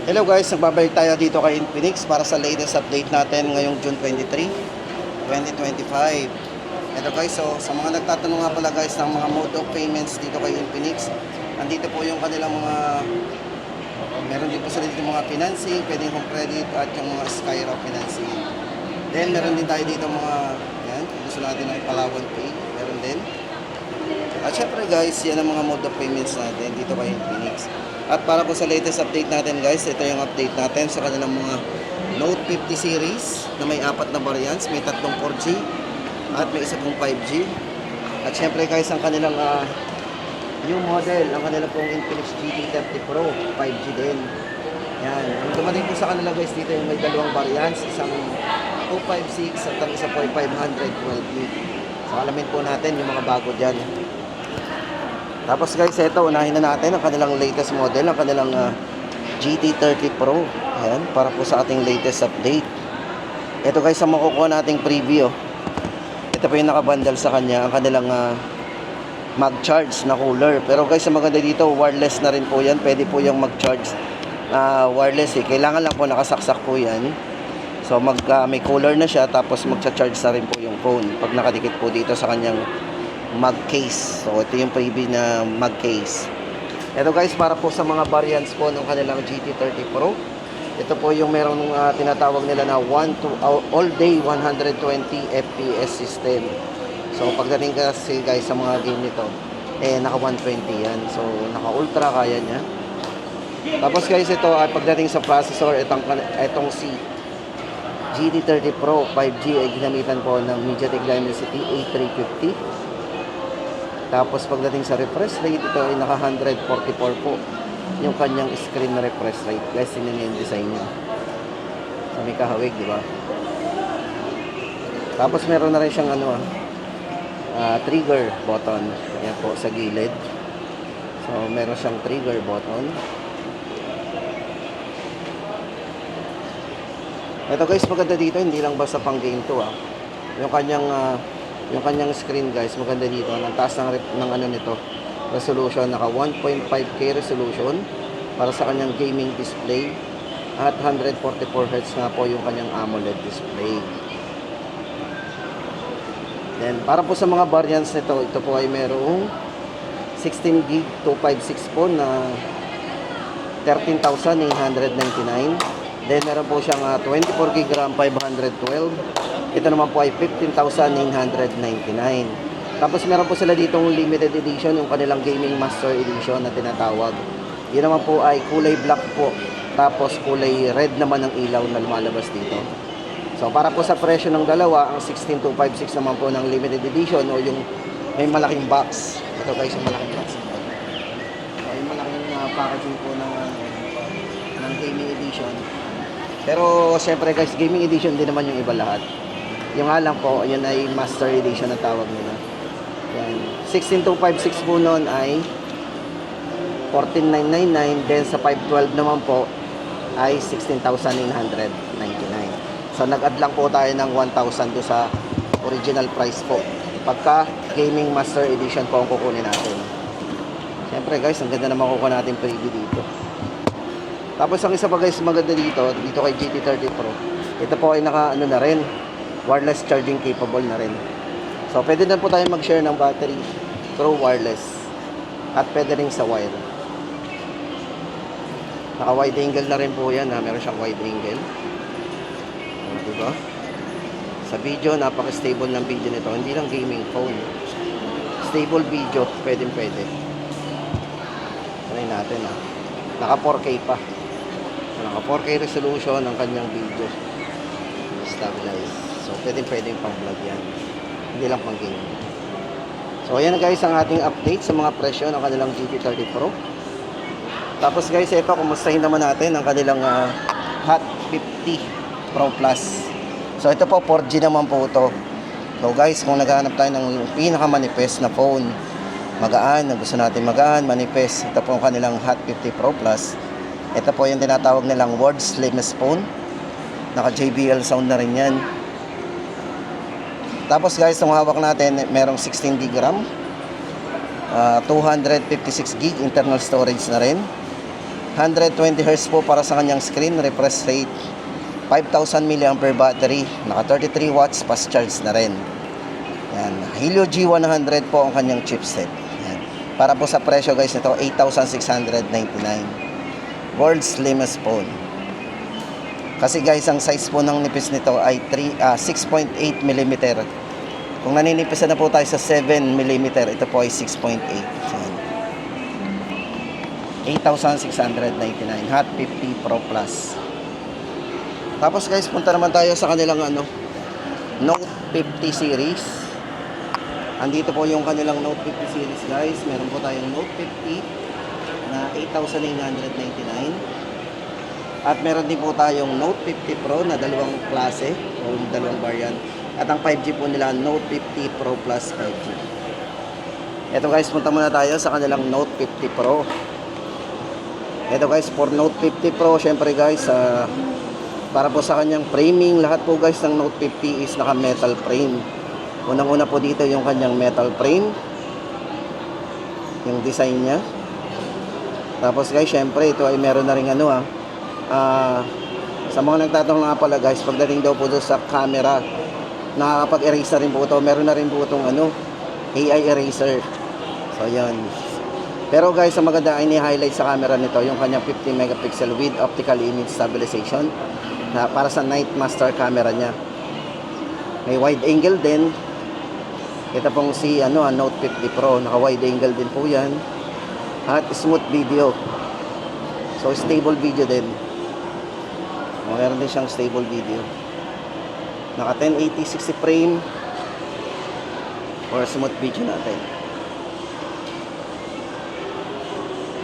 Hello guys, nagbabalik tayo dito kay Infinix para sa latest update natin ngayong June 23, 2025. Ito guys, so sa mga nagtatanong nga pala guys ng mga mode of payments dito kay Infinix, andito po yung kanilang mga, meron din po sila dito mga financing, pwedeng home credit at yung mga Skyra financing. Then meron din tayo dito mga, yan, gusto natin ng Palawan Pay, meron din. At syempre guys, yan ang mga mode of payments natin dito kay Infinix. At para po sa latest update natin guys, ito yung update natin sa kanilang mga Note 50 series na may 4 na variants, may tatlong 4G at may isa pong 5G. At syempre guys, ang kanilang new model, ang kanilang pong Infinix GT30 Pro, 5G din. Yan, ang dumating po sa kanila guys dito yung may dalawang variants, isang 256 at ang isa po ay 512GB. So alamin po natin yung mga bago dyan. Tapos guys, ito, unahin na natin ang kanilang latest model, ang kanilang GT30 Pro. Ayan, para po sa ating latest update. Ito guys, ang makukuha nating preview. Ito po yung nakabundle sa kanya, ang kanilang mag-charge na cooler. Pero guys, ang maganda dito, wireless na rin po yan. Pwede po yung mag-charge wireless eh. Kailangan lang po nakasaksak po yan. So may cooler na siya, tapos magcha-charge na rin po yung phone pag nakadikit po dito sa kanyang mag case. So ito yung preview na mag case. Ito guys, para po sa mga variants po ng kanilang GT30 Pro. Ito po yung merong tinatawag nila na all day 120 FPS system. So pagdating kasi guys sa mga game nito, naka 120 yan. So naka ultra kaya niya. Tapos guys, ito ay pagdating sa processor, itong si GT30 Pro 5G ay ginamitan po ng MediaTek Dimensity A350. Tapos pagdating sa refresh rate, ito ay naka 144 po yung kanyang screen na refresh rate. Guys, tingnan niyo yung design niya. So, may kahawig, di ba? Tapos meron na rin siyang trigger button. Ayan po sa gilid. So meron siyang trigger button. Ito guys, maganda dito, hindi lang basta pang game to yung kanyang screen guys, maganda dito. Ang taas ng nito, resolution, naka 1.5K resolution para sa kanyang gaming display at 144Hz nga po yung kanyang AMOLED display. Then para po sa mga variants nito, ito po ay merong 16GB 256 po na 13,999. Then meron po siyang 24GB RAM 512. Ito naman po ay 15,999. Tapos meron po sila ditong limited edition, yung kanilang Gaming Master Edition na tinatawag. Yun naman po ay kulay black po. Tapos kulay red naman ang ilaw na lumalabas dito. So para po sa presyo ng dalawa, ang 16256 naman po ng limited edition o yung may malaking box. Ito guys, yung malaking box. So yung malaking packaging po ng gaming edition. Pero syempre guys, gaming edition din naman yung iba lahat. Yung nga lang po, yun ay master edition na tawag nila. Yan. 16256 po noon ay 14,999. Then sa 512 naman po ay 16,999. So nag-add lang po tayo ng 1,000 do sa original price po. Pagka gaming master edition po ang kukunin natin. Siyempre guys, ang ganda na makukuha natin preview dito. Tapos ang isa pa guys maganda dito kay GT30 Pro. Ito po ay naka na rin, wireless charging capable na rin. So pwede na po tayo mag-share ng battery through wireless at pwede rin sa wire. Naka wide angle na rin po yan, meron siyang wide angle. Diba? Sa video, napaka-stable ng video nito. Hindi lang gaming phone. Stable video, pwede. Try natin Naka 4K pa. Naka 4K resolution ang kanyang video. Stabilize. So, pwede pang vlog yan. Hindi lang pang game. So, ayan guys ang ating update sa mga presyo ng kanilang GT30 Pro. Tapos guys, ito, kumustahin naman natin ang kanilang Hot 50 Pro Plus. So, ito po, 4G naman po ito. So guys, kung naghahanap tayo ng pinakamanipes na phone, magaan, gusto natin magaan, manipes, ito po ang kanilang Hot 50 Pro Plus. Ito po yung tinatawag nilang world's slimmest phone. Naka JBL sound na rin yan. Tapos guys, itong hawak natin, merong 16GB RAM, 256GB internal storage na rin. 120 Hz po para sa kanyang screen, refresh rate, 5,000 mAh battery, naka 33 watts, fast charge na rin. Yan. Helio G100 po ang kanyang chipset. Yan. Para po sa presyo guys nito, 8,699. World's slimmest phone. Kasi guys, ang size po ng nipis nito ay 6.8 mm. Kung naninipisan na po tayo sa 7 mm, ito po ay 6.8. Yan. 8,699. Hot 50 Pro Plus. Tapos guys, punta naman tayo sa kanilang Note 50 series. Andito po yung kanilang Note 50 series guys. Meron po tayong Note 50 na 8,999. At meron din po tayong Note 50 Pro na dalawang klase o dalawang variant. At ang 5G po nila, Note 50 Pro Plus 5G. Ito guys, punta muna tayo sa kanilang Note 50 Pro. Ito guys, for Note 50 Pro, syempre guys, para po sa kanyang framing, lahat po guys ng Note 50 is naka metal frame. Unang-una po dito yung kanyang metal frame, yung design niya. Tapos guys, syempre ito ay meron na rin sa mga nagtatanong nga pala guys, pagdating daw po doon sa camera, nakakapag-erase na rin po ito. Meron na rin po itong AI eraser. So yan. Pero guys, ang maganda ay ni-highlight sa camera nito yung kanyang 50 megapixel with optical image stabilization para sa Night Master camera niya. May wide angle din. Ito pong si Note 50 Pro, naka wide angle din po yan. At smooth video. So stable video din. Meron din siyang stable video. Naka 1080 60 frame for smooth video natin.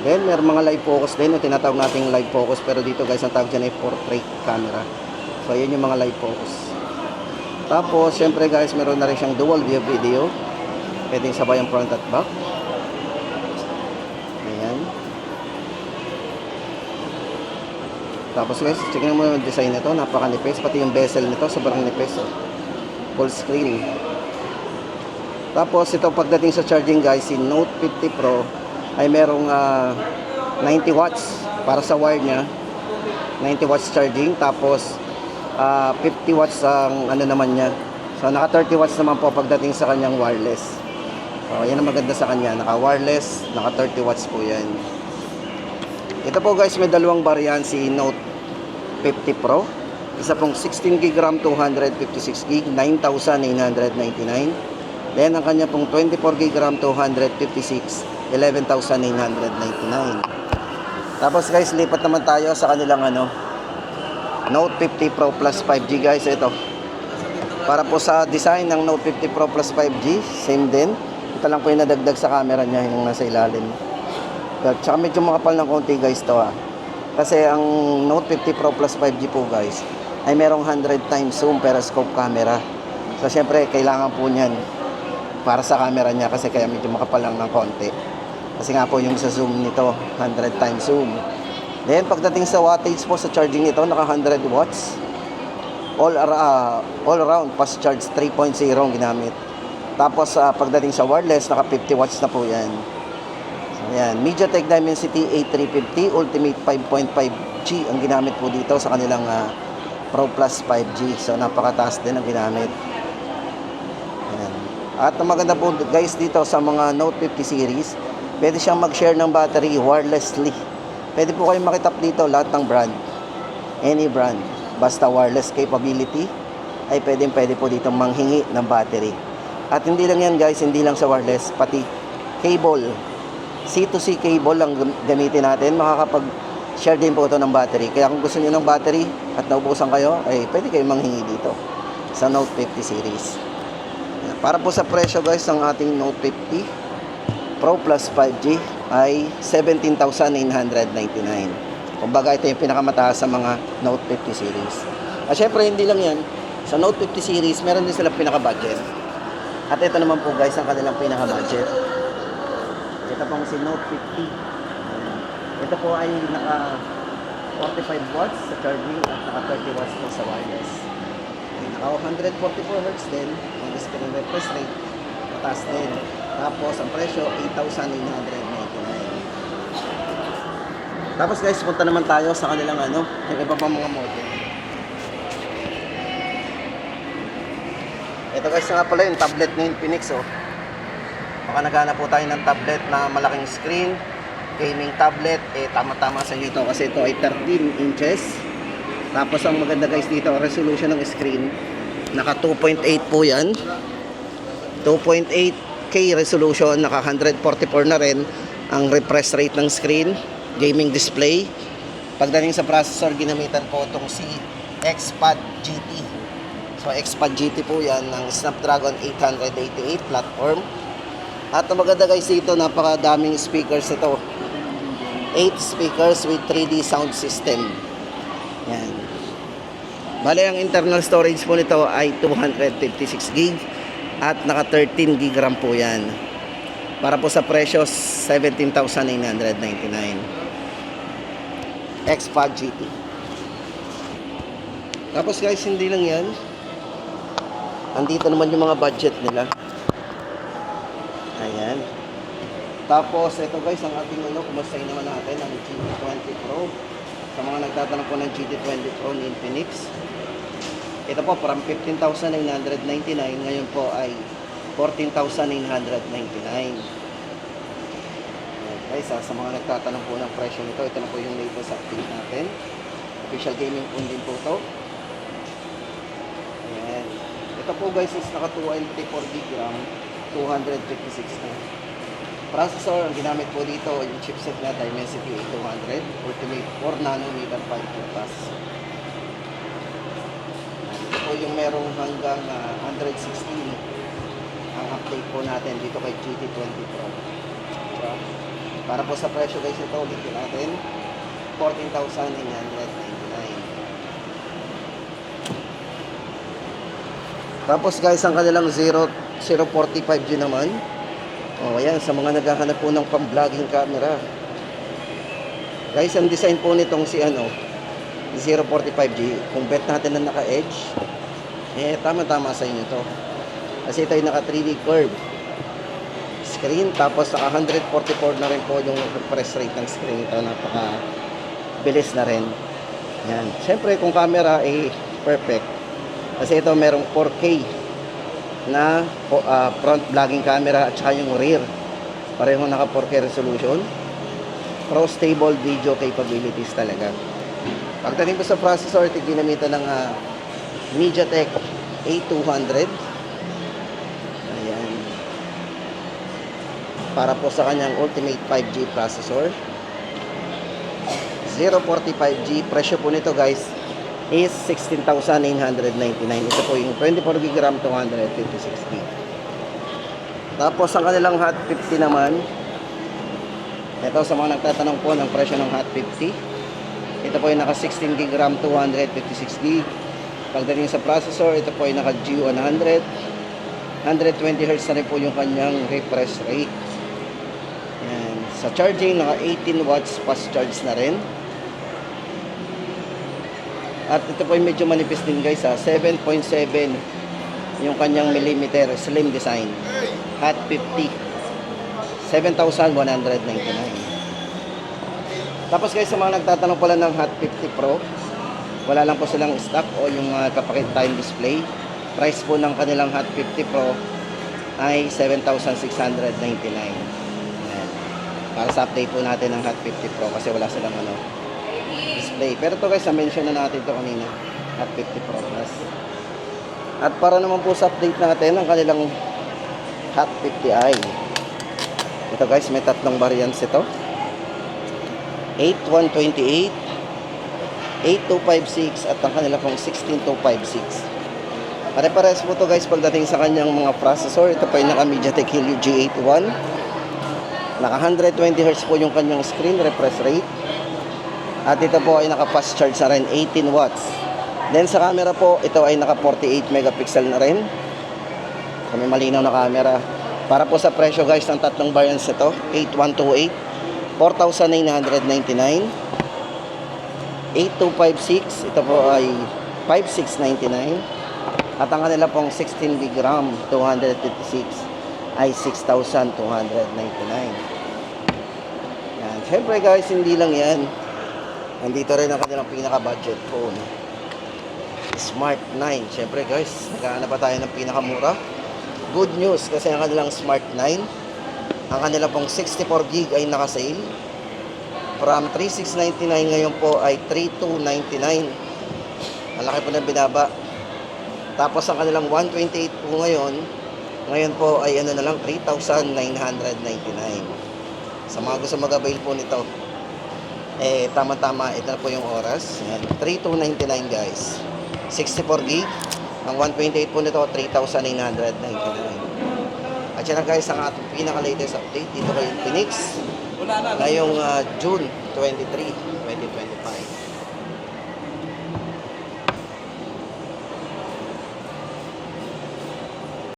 Then, meron mga live focus din. Yung tinatawag nating live focus. Pero dito guys, ang tawag dyan ay portrait camera. So, yun yung mga live focus. Tapos, syempre guys, meron na rin siyang dual view video. Pwedeng sabay ang front at back. Ayan. Tapos guys, checkin mo yung design nito. Napakanipis. Pati yung bezel nito, sobrang nipis. Full screen. Tapos, ito pagdating sa charging guys, si Note 50 Pro ay merong 90 watts para sa wire niya, 90 watts charging. Tapos 50 watts ang naman niya. So naka 30 watts naman po pagdating sa kanyang wireless. So yan ang maganda sa kanya, naka wireless, naka 30 watts po yan. Ito po guys, may dalawang variant si Note 50 Pro. Isa pong 16GB RAM, 256GB, 9,999. Then ang kanya pong 24GB RAM, 256, 11,999. Tapos guys, lipat naman tayo sa kanilang Note 50 Pro Plus 5G guys. Ito para po sa design ng Note 50 Pro Plus 5G, same din. Ito lang po yung nadagdag sa camera niya, yung nasa ilalim. At saka medyo makapal ng konti guys to kasi ang Note 50 Pro Plus 5G po guys ay merong 100 times zoom periscope camera. So syempre kailangan po niyan para sa camera niya, kasi kaya medyo makapal lang ng konti. Kasi nga po yung sa zoom nito, 100 times zoom. Then pagdating sa wattage po sa charging nito, naka 100 watts. All around fast charge 3.0 ang ginamit. Tapos pagdating sa wireless, naka 50 watts na po yan. So yan, MediaTek Dimensity 8350 Ultimate 5.5G ang ginamit po dito sa kanilang Pro Plus 5G. So napakataas din ang ginamit. Ayan. At ang maganda po guys dito sa mga Note 50 series, pwede siyang mag-share ng battery wirelessly. Pwede po kayong makitap dito lahat ng brand. Any brand. Basta wireless capability, ay pwede po dito manghingi ng battery. At hindi lang yan guys, hindi lang sa wireless, pati cable. C2C cable lang gamitin natin. Makakapag-share din po ito ng battery. Kaya kung gusto niyo ng battery at naubusan kayo, ay pwede kayong manghingi dito sa Note 50 series. Para po sa presyo guys ng ating Note 50 Pro Plus 5G ay 17,999. Kumbaga ito yung pinakamataas sa mga Note 50 series. At syempre hindi lang yan, sa Note 50 series meron din silang pinaka-budget. At ito naman po guys ang kanilang pinaka-budget. Ito pong si Note 50. Ito po ay naka 45 watts sa charging at naka 30 watts po sa wireless. Naka 144 Hz din ang screen refresh rate, mataas din. Tapos ang presyo 8,999. Tapos guys, punta naman tayo sa kanilang ano, yung iba pang mga model. Ito guys nga pala yung tablet na Infinix oh. Baka naghanap po tayo ng tablet na malaking screen, gaming tablet, tama-tama sa inyo ito kasi ito ay 13 inches. Tapos ang maganda guys dito, resolution ng screen, naka 2.8 po yan. 2.8K resolution, naka 144 na rin ang refresh rate ng screen, gaming display. Pagdating sa processor, ginamitan po itong si XPad GT. So XPad GT po yan ng Snapdragon 888 platform. At ang maganda guys dito, napakadaming speakers ito. 8 speakers with 3D sound system. Yan. Bale, ang internal storage po nito ay 256 GB at naka 13 GB RAM po yan. Para po sa presyo, 17,999. XPad GT. Tapos guys, hindi lang yan. Andito naman yung mga budget nila. Ayan. Tapos, ito guys, ang ating kumustahin naman natin, ang GT20 Pro. Sa mga nagtatanong po ng GT20 Pro ni Infinix. Ito po, from 15,999, ngayon po ay 14,999. Guys, sa mga nagtatanong po ng presyo nito, ito na po yung latest update natin. Official gaming phone din po ito. Ayan. Ito po guys is naka 254 GB RAM, 256 na. Processor, ang ginamit po dito, yung chipset na Dimensity 8200, Ultimate 4 nanometer 5G processor. Ito po yung merong hanggang 116 ang update po natin dito kay GT20 Pro. Diba? Para po sa presyo guys ito, ulitin natin, 14,999. Tapos guys, ang kanilang 045G naman. O ayan, sa mga naghahanap po ng pang-vlogging camera. Guys, ang design po nitong si 045G, kung bet natin na naka-edge, tama-tama sa inyo to. Kasi ito ay naka 3D curve screen, tapos naka 144 na rin po yung refresh rate ng screen ito, napaka bilis na rin. Yan. Siyempre kung camera ay perfect. Kasi ito merong 4K na front vlogging camera at saka yung rear. Parehong naka 4K resolution. Pro stable video capabilities talaga. Pagdating po sa processor, ito ginamitan ng MediaTek A200. Ayan. Para po sa kanyang Ultimate 5G processor. 045G. Presyo po nito guys is 16,999. Ito po yung 24 GB RAM, 256 GB. Tapos ang kanilang Hot 50 naman, ito sa mga nagtatanong po ng presyo ng Hot 50, ito po yung naka 16 GB RAM, 256 GB. Pagdating sa processor, ito po yung naka G100, 120 Hz na rin po yung kanyang refresh rate. Yan. Sa charging, naka 18 watts fast charge na rin. At ito po yung medyo manipis din guys, 7.7 yung kanyang millimeter slim design. Hot 50, 7,199. Tapos guys, sa mga nagtatanong pala ng Hot 50 Pro, wala lang po silang stock o yung kapakit time display. Price po ng kanilang Hot 50 Pro ay 7,699. Ayan. Para sa update po natin ng Hot 50 Pro kasi wala silang display. Pero to guys, na-mention na natin to kanina, Hot 50 Pro Plus. At para naman po sa update natin ng kanilang Hot 50i. Ito guys, may tatlong variants ito. 8128, 8256 at ang kanila pong 16256. Pare-pares po to guys pagdating sa kanyang mga processor. Ito pa yung naka MediaTek Helio G81. Naka 120 Hz po yung kanyang screen refresh rate. At ito po ay naka fast charge na rin, 18 watts. Then sa camera po, ito ay naka 48 megapixel na rin. So may malinaw na camera. Para po sa presyo guys ng tatlong variants ito, 8128, 4,999. 8256, ito po ay 5,699. At ang kanila pong 16 GB RAM 256 ay 6,299. Yan. Siyempre guys, hindi lang yan. Nandito rin ang kanilang pinaka-budget phone. Smart 9. Siyempre guys, naghahanap pa tayo ng pinakamura. Good news kasi ang kanilang Smart 9, ang kanilang pong 64GB ay naka-sale. From 3,699 ngayon po ay 3,299. Ang laki po ng binaba. Tapos ang kanilang 128 po ngayon po ay ano na lang, 3,999. Sa mga gusto mag-avail po nito, tama-tama, ito na po yung oras. 3,299 guys. 64GB. Ang 128 po nito, 3,999. At yan na guys, ang ating pinaka-latest update dito kay Infinix ngayong June 23, 2025.